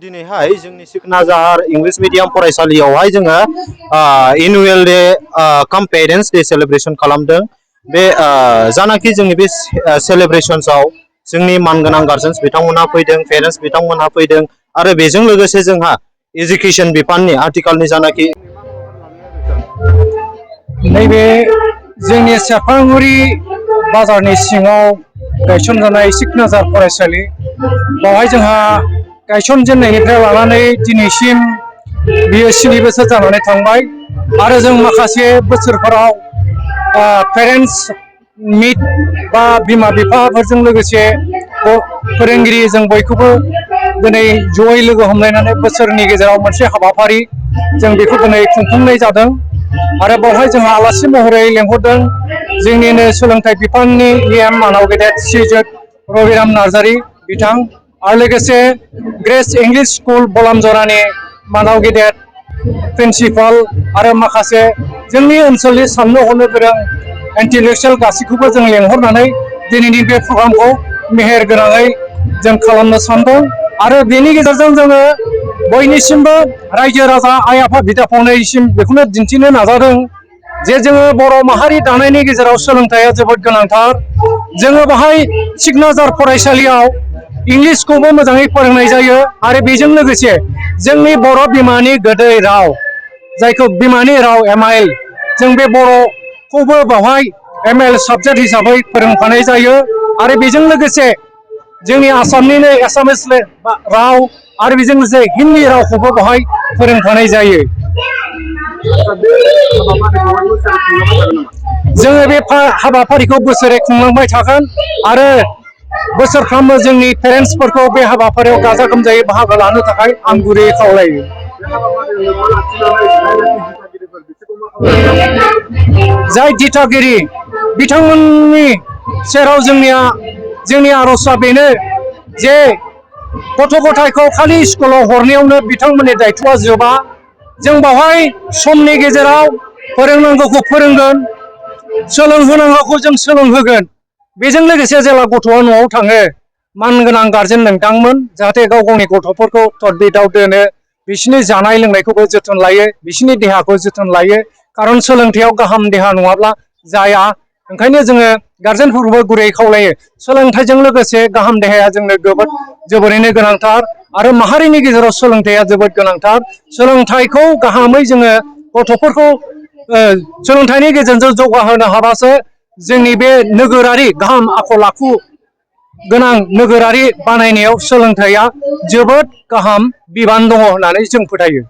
दिनैहाय जोंनि सिकनाझार English medium फरायसालियावहाय जोङो एनुअल डे कम पेरेंट्स डे सेलिब्रेशन खालामदों। बे जानाखि जोंनि बे सेलिब्रेशनसआव जोंनि मानगोनां गार्जेन्स बिथांमोनहा फैदों, पेरेंट्स बिथांमोनहा फैदों आरो बेजों लोगोसे जोंहा एजुकेशन बिफाननि आथिखालनि जानाखि नैबे जोंनि सेरफांगुरि बाजारनि सिङाव गायसनजानाय सिकनाझार फरायसालि बावहाय जोंहा गायसनजेननायनिफ्राय लानानै दिनैसिम बियो 7 बोसोर जानानै थांबाय आरो जों माखासे बोसोरफोराव पेरेंट्स मिट बा बिमा बिफाफोरजों लोगोसे फोरोंगिरि जों बयखौबो दिनै जयै लोगो हमलायनानै बोसोरनि गेजेराव मोनसे हाबाफारि जों बेखौ दिनै खुंफुंनाय जादों आरो बावहाय जोंहा आलासि महरै लेंहरदों जोंनिनो सोलोंथाइ बिफाननि EM मानाव गेदेर श्रीजुत रबिराम नार्जारी बिथां आरो लोगोसे ग्रेस इंलिश स्कुल बलामजरानि मानाव गेदेर प्रिन्सिपाल आरो माखासे जोंनि ओनसोलनि साननो हनो गोरों इन्टेलेक्चुवेल गासैखौबो जों लेंहरनानै दिनैनि बे प्रग्रामखौ मेहेर गोनाङै जों खालामनो सानदों आरो बेनि गेजेरजों जोङो बयनिसिमबो रायजो राजा आइ आफा बिदा फंबायनिसिम बेखौनो दिन्थिनो नाजादों जे जोङो बर' माहारि दानायनि गेजेराव सोलोंथाइया जोबोद गोनांथार। जोङो बाहाय सिकनाझार फरायसालियाव इंलिसखौबो मोजाङै फोरोंनाय जायो आरो बेजों लोगोसे जोंनि बर' बिमानि गोदै राव जायखौ बिमानि राव MIL जों बे बर'खौबो बावहाय MIL साबजेक्ट हिसाबै फोरोंफानाय जायो आरो बेजों लोगोसे जोंनि आसामनिनो एसामिस राव आरो बेजों लोगोसे हिन्दी रावखौबो बावहाय फोरोंफानाय जायो। जोङो बे हाबाफारिखौ बोसोरै खुंलांबाय थागोन आरो बोसोरफ्रोमबो जोंनि पेरेन्ट्सफोरखौ बे हाबाफारियाव गाजा गोमजायै बाहागो लानो थाखाय आं गुरैयै खावलायो। जाय दिथागिरि बिथांमोननि सेराव जोंनि आर'जआ बेनो जे गथ' गथायखौ खालि स्कुलाव हरनायावनो बिथांमोननि दायथ'आ जोबा। जों बावहाय समनि गेजेराव फोरोंनांगौखौ फोरोंगोन, सोलोंहोनांगौखौ जों सोलोंहोगोन। बेजों लोगोसे जेला गथ'आ न'आव थाङो मानगोनां गारजेन नोंथांमोन जाहाथे गाव गावनि गथ'फोरखौ थदबिदाव दोनो, बिसोरनि जानाय लोंनायखौबो जोथोन लायो, बिसोरनि देहाखौ जोथोन लायो, खारन सोलोंथायाव गाहाम देहा नङाब्ला जाया। ओंखायनो जोङो गारजेनफोरखौबो गुरै खावलायो सोलोंथाइजों लोगोसे गाहाम देहाया जोंनो जोबोरैनो गोनांथार आरो माहारिनि गेजेराव सोलोंथाइया जोबोद गोनांथार। सोलोंथाइखौ गाहामै जोङो गथ'फोरखौ सोलोंथाइनि गेजेरजों जौगाहोनो हाबासो जोंनि बे नोगोरारि गाहाम आखल आखु गोनां नोगोरारि बानायनायाव सोलोंथाइया जोबोद गाहाम बिबान दङ होननानै जों फोथायो।